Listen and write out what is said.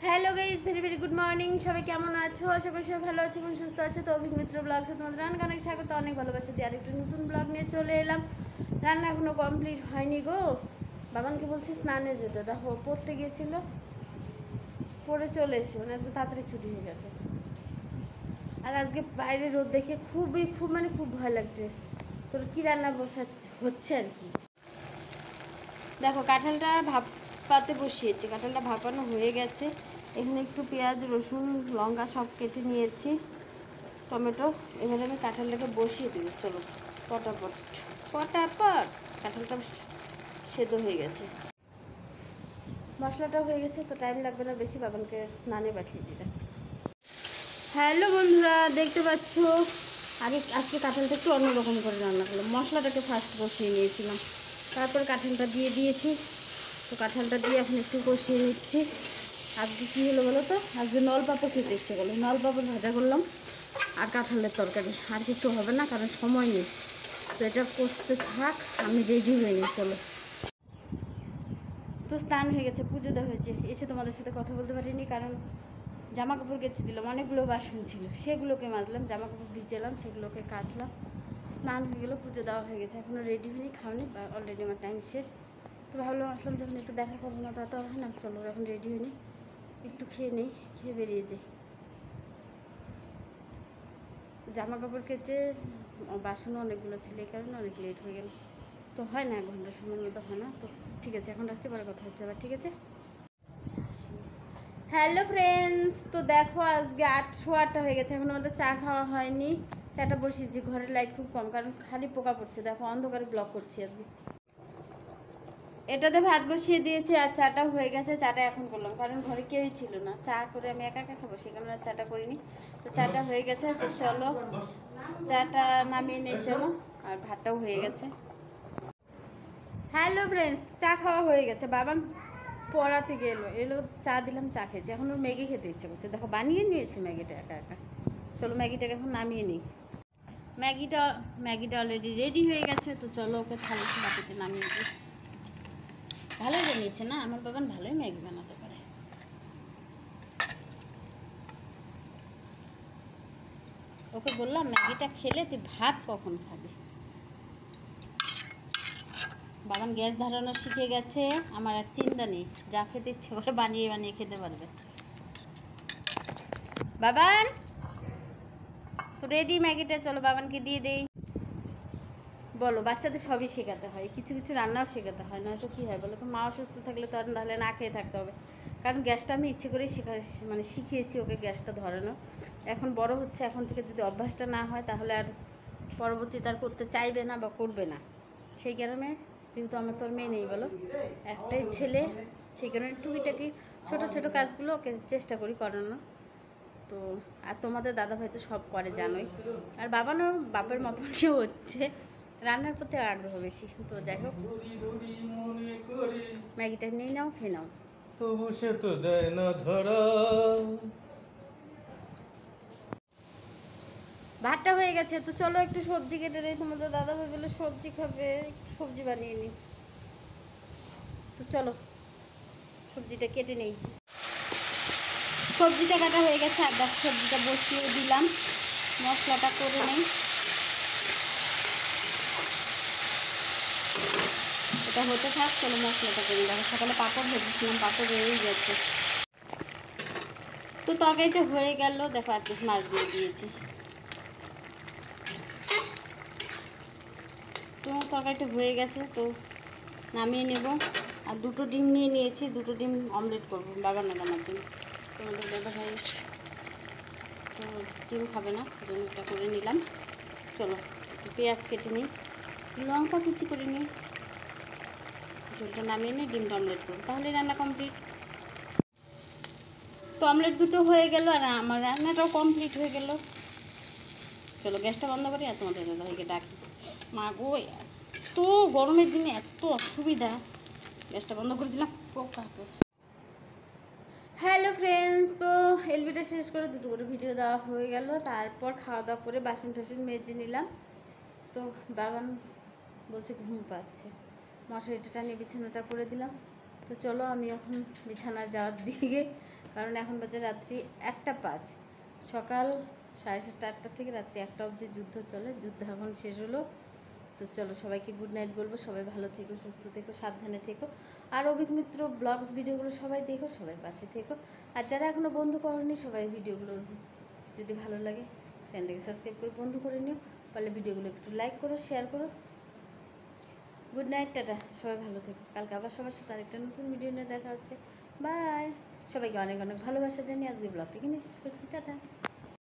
Hello guys, very very good morning. সবাই কেমন আছো? আশা করি সবাই ভালো আছে এবং সুস্থ আছে। তো অভিক মিত্র ব্লগসে তোমাদের অনেক স্বাগত, অনেক ভালোবাসা দিয়ে আরেকটু নতুন ব্লগ নিয়ে চলে এলাম। রান্না এখনও কমপ্লিট হয়নি গো। বাবানকে বলছি স্নানে যেতে, দেখো পড়তে গিয়েছিল, পড়ে চলে এসেছি, মানে আজকে তাড়াতাড়ি ছুটি হয়ে গেছে। আর আজকে বাইরে রোদ দেখে খুব ভয় লাগছে। তোর কী রান্না হচ্ছে আর কি। দেখো কাঁঠালটা ভাপাতে বসিয়েছি, কাঁঠালটা ভাপানো হয়ে গেছে। এখানে একটু পেঁয়াজ, রসুন, লঙ্কা সব কেটে নিয়েছি, টমেটো। এবারে আমি কাঁঠালটাকে বসিয়ে দিই। চলো পটাপট কাঁঠালটা সেদ্ধ হয়ে গেছে, মশলাটাও হয়ে গেছে, তো টাইম লাগবে না বেশি। বাবানকে স্নানে পাঠিয়ে দিলাম। হ্যালো বন্ধুরা, দেখতে পাচ্ছ আজকে কাঁঠালটা একটু অন্যরকম করে রান্না করলাম। মশলাটাকে ফার্স্ট বসিয়ে নিয়েছিলাম, তারপর কাঁঠালটা দিয়ে দিয়েছি। তো কাঁঠালটা দিয়ে এখন একটু কষিয়ে নিচ্ছি। আজকে কী হলো বলো তো, আজকে নলপাপড় খেতে ইচ্ছে করলো, নলপাপড় ভাজা করলাম আর কাঁঠালের তরকারি। আর কিছু হবে না, কারণ সময় নেই। তো এটা কষতে থাক, আমি রেডি হয়ে নিই। চলো। তো স্নান হয়ে গেছে, পুজো দেওয়া হয়েছে, এসে তোমাদের সাথে কথা বলতে পারিনি, কারণ জামা কাপড় কেচে দিলাম, অনেকগুলো বাসন ছিল, সেগুলোকে মাজলাম, জামা কাপড় ভিজালাম, সেগুলোকে কাচলাম। স্নান হয়ে গেলো, পুজো দেওয়া হয়ে গেছে, এখনও রেডি হয়নি, খাওনি, অলরেডি আমার টাইম শেষ। তো ভাবলাম আসলাম যখন একটু দেখা করবো না, তা তো হয় না। চলো এখন রেডি হয়নি, একটু খেয়ে নেই, খেয়ে বেরিয়ে যাই। জামা কাপড় কেচে বাসনও অনেকগুলো ছিল, এই কারণে অনেক লেট হয়ে গেল। তো হয় না, 1 ঘন্টা সময়ের মতো হয় না। তো ঠিক আছে, এখন রাখছি, পরে কথা হচ্ছে আবার, ঠিক আছে। হ্যালো ফ্রেন্ডস, তো দেখো আজকে 8:08 হয়ে গেছে, এখন আমাদের চা খাওয়া হয়নি। চাটা বসিয়েছি, ঘরের লাইট খুব কম, কারণ খালি পোকা পড়ছে। দেখো অন্ধকারে ব্লগ করছি আজকে। এটাতে ভাত বসিয়ে দিয়েছি আর চাটা হয়ে গেছে। চাটা এখন করলাম, কারণ ঘরে কেউই ছিল না, চা করে আমি একা একা খাবো, সেখানে আর চাটা করিনি। তো চাটা হয়ে গেছে, তো চলো চাটা নামিয়ে নিয়ে চলো। আর ভাতটাও হয়ে গেছে। হ্যালো ফ্রেন্ডস, চা খাওয়া হয়ে গেছে। বাবান পড়া থেকে এলো, চা দিলাম, চা খেয়েছি। এখন ওর ম্যাগি খেতে ইচ্ছে করছে, দেখো বানিয়ে নিয়েছি ম্যাগিটা একা একা। চলো ম্যাগিটাকে এখন নামিয়ে নিই। ম্যাগিটা অলরেডি রেডি হয়ে গেছে, তো চলো ওকে থালিতে বাটিতে নামিয়ে দিই। ভালোই বানিয়েছে না, আমার বাবান ভালোই ম্যাগি বানাতে পারে। ওকে বললাম ম্যাগিটা খেলে তুই ভাত কখন খাবি। বাবান গ্যাস ধরানো শিখে গেছে, আমার আর চিন্তা নেই, যা খেতে ইচ্ছে করে বানিয়ে বানিয়ে খেতে পারবে। বাবান তো রেডি ম্যাগিটা, চলো বাবানকে দিয়ে দেই। বলো, বাচ্চাদের সবই শেখাতে হয়, কিছু কিছু রান্নাও শেখাতে হয়, নয়তো কী হয় বলো তো। মা অসুস্থ থাকলে তো আর তাহলে না খেয়ে থাকতে হবে। কারণ গ্যাসটা আমি ইচ্ছে করেই শিখিয়েছি ওকে গ্যাসটা ধরানো। এখন বড় হচ্ছে, এখন থেকে যদি অভ্যাসটা না হয় তাহলে আর পরবর্তীতে আর করতে চাইবে না বা করবে না। সেই কারণে, যেহেতু আমার তো আর মেয়ে নেই বলো, একটাই ছেলে, সেই কারণে টুকিটাকি ছোটো ছোটো কাজগুলো ওকে চেষ্টা করি করানো। তো আর তোমাদের দাদাভাই তো সব করে জানোই। আর বাবারও বাপের মতনই হচ্ছে, রান্নার প্রতি আগ্রহ বেশি। তো যাই হোক, ম্যাগিটা নিয়ে নাও, খেয়ে নাও। তবু সে তো দেয় না ধরা। ভাতটা হয়ে গেছে, তো চলো একটু সবজি কেটে নেই। তোমাদের দাদাভাই বলে সবজি খাবে, একটু সবজি বানিয়ে নিই। তো চলো সবজিটা কেটে নেই। সবজিটা কাটা হয়ে গেছে, আর দেখো সবজিটা বসিয়ে দিলাম, মশলাটা করে নেই। এটা হতে থাক, চলো মশলাটা করে দেখো। সকালে পাঁপড় ভেজেছিলাম, পাঁপড় রয়েই গেছে। তো তরকারিটা হয়ে গেল, দেখো 1 পিস মাছ দিয়ে দিয়েছি। তো তরকারিটা হয়ে গেছে, তো নামিয়ে নেব। আর 2টো ডিম নিয়ে নিয়েছি, 2টো ডিম অমলেট করবো বাগানের আমার জন্য। তোমাদের দাদাভাই তো ডিম খাবে না, জন্য এটা করে নিলাম। চলো একটু পেঁয়াজ কেটে নিই, লঙ্কা কুচি করে নিই, ঝোলটা নামিয়ে নিই, ডিমটা অমলেট করবো, তাহলে রান্না কমপ্লিট। তো অমলেট 2টো হয়ে গেল, আর আমার রান্নাটাও কমপ্লিট হয়ে গেল। চলো গ্যাসটা বন্ধ করি আর তোমাদের দাদাভাইকে ডাকি। মা গো, এত গরমের দিনে এত অসুবিধা, গ্যাসটা বন্ধ করে দিলাম। হ্যালো ফ্রেন্ডস, তো এলবিটা শেষ করে 2টো করে ভিডিও দেওয়া হয়ে গেল। তারপর খাওয়া দাওয়া করে বাসন টাসন মেজে নিলাম। তো বাবান বলছে ঘুম পাচ্ছে, মশারিটা টানিয়ে বিছানাটা করে দিলাম, তো চলো আমি এখন বিছানা যাওয়ার দিকে, কারণ এখন বাজে রাত্রি 1:05, সকাল 7:30 8টা থেকে রাত্রি 1টা অবধি যুদ্ধ চলে, যুদ্ধ এখন শেষ হলো। তো চলো সবাইকে গুড নাইট বলবো, সবাই ভালো থেকো, সুস্থ থেকো, সাবধানে থেকো। আর অভিক মিত্র ব্লগস ভিডিওগুলো সবাই দেখো, সবাই পাশে থেকো। আর যারা এখনও বন্ধু করনি সবাই ভিডিওগুলো যদি ভালো লাগে চ্যানেলটাকে সাবস্ক্রাইব করে বন্ধু করে নিও, পারলে ভিডিওগুলো একটু লাইক করো, শেয়ার করো। গুড নাইট, টাটা, সবাই ভালো থেকো। কালকে আবার সবার সাথে আরেকটা নতুন ভিডিও নিয়ে দেখা হচ্ছে। বাই, সবাইকে অনেক অনেক ভালোবাসা জানিয়ে আজকে ব্লগটা এখানে শেষ করছি, টাটা।